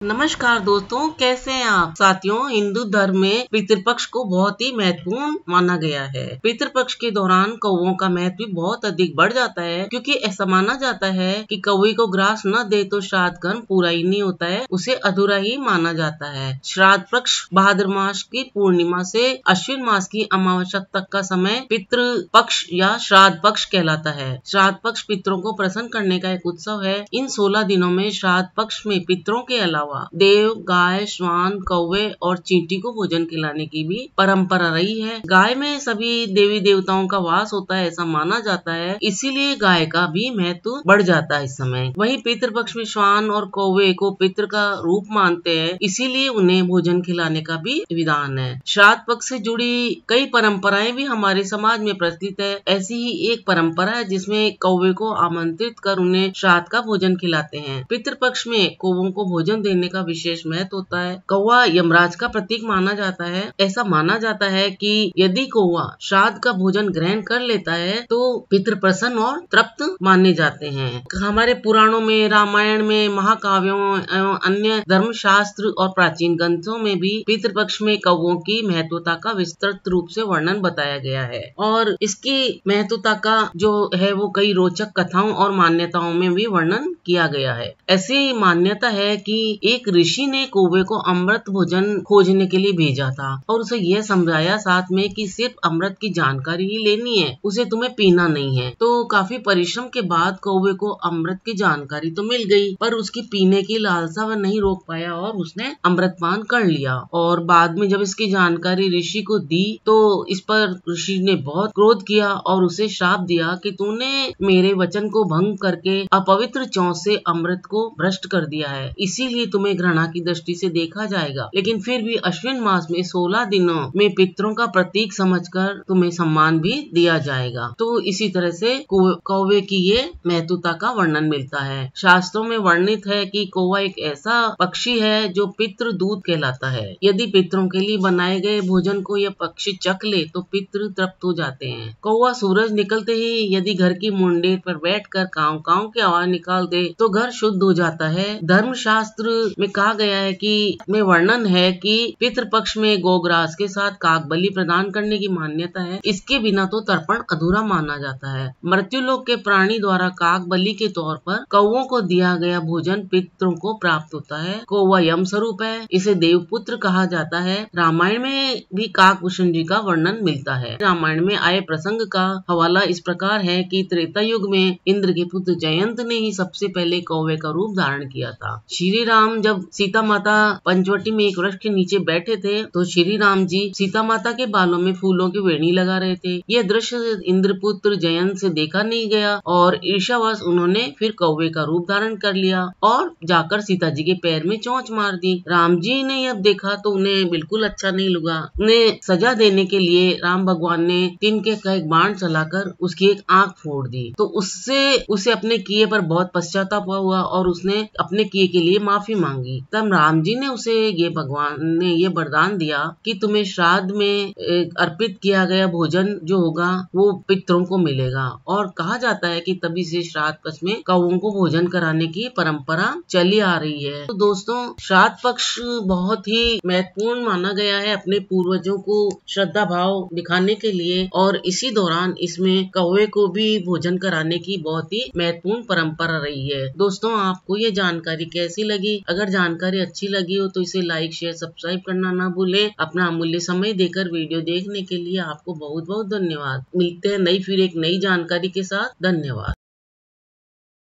नमस्कार दोस्तों, कैसे हैं आप। साथियों, हिंदू धर्म में पितृपक्ष को बहुत ही महत्वपूर्ण माना गया है। पितृपक्ष के दौरान कौवों का महत्व भी बहुत अधिक बढ़ जाता है, क्योंकि ऐसा माना जाता है कि कौवे को ग्रास न दे तो श्राद्ध कर्म पूरा ही नहीं होता है, उसे अधूरा ही माना जाता है। श्राद्ध पक्ष भाद्र मास की पूर्णिमा से अश्विन मास की अमावस्या तक का समय पितृ पक्ष या श्राद्ध पक्ष कहलाता है। श्राद्ध पक्ष पितरों को प्रसन्न करने का एक उत्सव है। इन 16 दिनों में श्राद्ध पक्ष में पितरों के अलावा देव, गाय, श्वान, कौवे और चींटी को भोजन खिलाने की भी परंपरा रही है। गाय में सभी देवी देवताओं का वास होता है, ऐसा माना जाता है, इसीलिए गाय का भी महत्व बढ़ जाता है इस समय। वहीं पितृपक्ष में श्वान और कौवे को पितृ का रूप मानते हैं, इसीलिए उन्हें भोजन खिलाने का भी विधान है। श्राद्ध पक्ष से जुड़ी कई परंपराएं भी हमारे समाज में प्रचलित है। ऐसी ही एक परंपरा है जिसमें कौवे को आमंत्रित कर उन्हें श्राद्ध का भोजन खिलाते हैं। पितृपक्ष में कौवों को भोजन देने का विशेष महत्व होता है। कौवा यमराज का प्रतीक माना जाता है। ऐसा माना जाता है कि यदि कौवा श्राद्ध का भोजन ग्रहण कर लेता है तो पितृ प्रसन्न और तृप्त माने जाते हैं। हमारे पुराणों में, रामायण में, महाकाव्यों एवं अन्य धर्म शास्त्र और प्राचीन ग्रंथों में भी पितृपक्ष में कौवों की महत्वता का विस्तृत रूप से वर्णन बताया गया है और इसकी महत्वता का जो है वो कई रोचक कथाओं और मान्यताओं में भी वर्णन किया गया है। ऐसी मान्यता है कि एक ऋषि ने कौवे को अमृत भोजन खोजने के लिए भेजा था और उसे यह समझाया साथ में कि सिर्फ अमृत की जानकारी ही लेनी है, उसे तुम्हें पीना नहीं है। तो काफी परिश्रम के बाद कौवे को अमृत की जानकारी तो मिल गई, पर उसकी पीने की लालसा वह नहीं रोक पाया और उसने अमृत पान कर लिया। और बाद में जब इसकी जानकारी ऋषि को दी तो इस पर ऋषि ने बहुत क्रोध किया और उसे श्राप दिया कि तूने मेरे वचन को भंग करके अपवित्र चौंच से अमृत को भ्रष्ट कर दिया है, इसीलिए तुम्हें घृणा की दृष्टि से देखा जाएगा। लेकिन फिर भी अश्विन मास में 16 दिनों में पितरों का प्रतीक समझकर तुम्हें सम्मान भी दिया जाएगा। तो इसी तरह से कौवे की ये महत्वता का वर्णन मिलता है। शास्त्रों में वर्णित है कि कौवा एक ऐसा पक्षी है जो पितृ दूत कहलाता है। यदि पितरों के लिए बनाए गए भोजन को यह पक्षी चख ले तो पितृ तृप्त हो जाते हैं। कौवा सूरज निकलते ही यदि घर की मुंडेर पर बैठकर काव काव की आवाज निकाल दे तो घर शुद्ध हो जाता है। धर्म शास्त्र में कहा गया है कि में वर्णन है कि पितृपक्ष में गोग्रास के साथ काक बलि प्रदान करने की मान्यता है। इसके बिना तो तर्पण अधूरा माना जाता है। मृत्युलोक के प्राणी द्वारा काक बलि के तौर पर कौवों को दिया गया भोजन पितरों को प्राप्त होता है। कौवा यम स्वरूप है, इसे देवपुत्र कहा जाता है। रामायण में भी काकभूषण जी का वर्णन मिलता है। रामायण में आए प्रसंग का हवाला इस प्रकार है कि त्रेता युग में इंद्र के पुत्र जयंत ने ही सबसे पहले कौवे का रूप धारण किया था। श्री राम जब सीता माता पंचवटी में एक वृक्ष के नीचे बैठे थे तो श्री राम जी सीता माता के बालों में फूलों की वेणी लगा रहे थे। यह दृश्य इंद्रपुत्र जयंत से देखा नहीं गया और ईर्ष्यावश उन्होंने फिर कौवे का रूप धारण कर लिया और जाकर सीता जी के पैर में चोंच मार दी। राम जी ने जब देखा तो उन्हें बिल्कुल अच्छा नहीं लगा। उन्हें सजा देने के लिए राम भगवान ने तिनके का एक बाण चलाकर उसकी एक आंख फोड़ दी। तो उससे उसे अपने किए पर बहुत पश्चाताप हुआ और उसने अपने किए के लिए माफी मांगी। तब राम जी ने उसे भगवान ने ये वरदान दिया कि तुम्हें श्राद्ध में अर्पित किया गया भोजन जो होगा वो पितरों को मिलेगा। और कहा जाता है कि तभी से श्राद्ध पक्ष में कौवों को भोजन कराने की परंपरा चली आ रही है। तो दोस्तों, श्राद्ध पक्ष बहुत ही महत्वपूर्ण माना गया है अपने पूर्वजों को श्रद्धा भाव दिखाने के लिए, और इसी दौरान इसमें कौवे को भी भोजन कराने की बहुत ही महत्वपूर्ण परंपरा रही है। दोस्तों, आपको ये जानकारी कैसी लगी? अगर जानकारी अच्छी लगी हो तो इसे लाइक, शेयर, सब्सक्राइब करना ना भूलें। अपना अमूल्य समय देकर वीडियो देखने के लिए आपको बहुत बहुत धन्यवाद। मिलते हैं फिर एक नई जानकारी के साथ। धन्यवाद।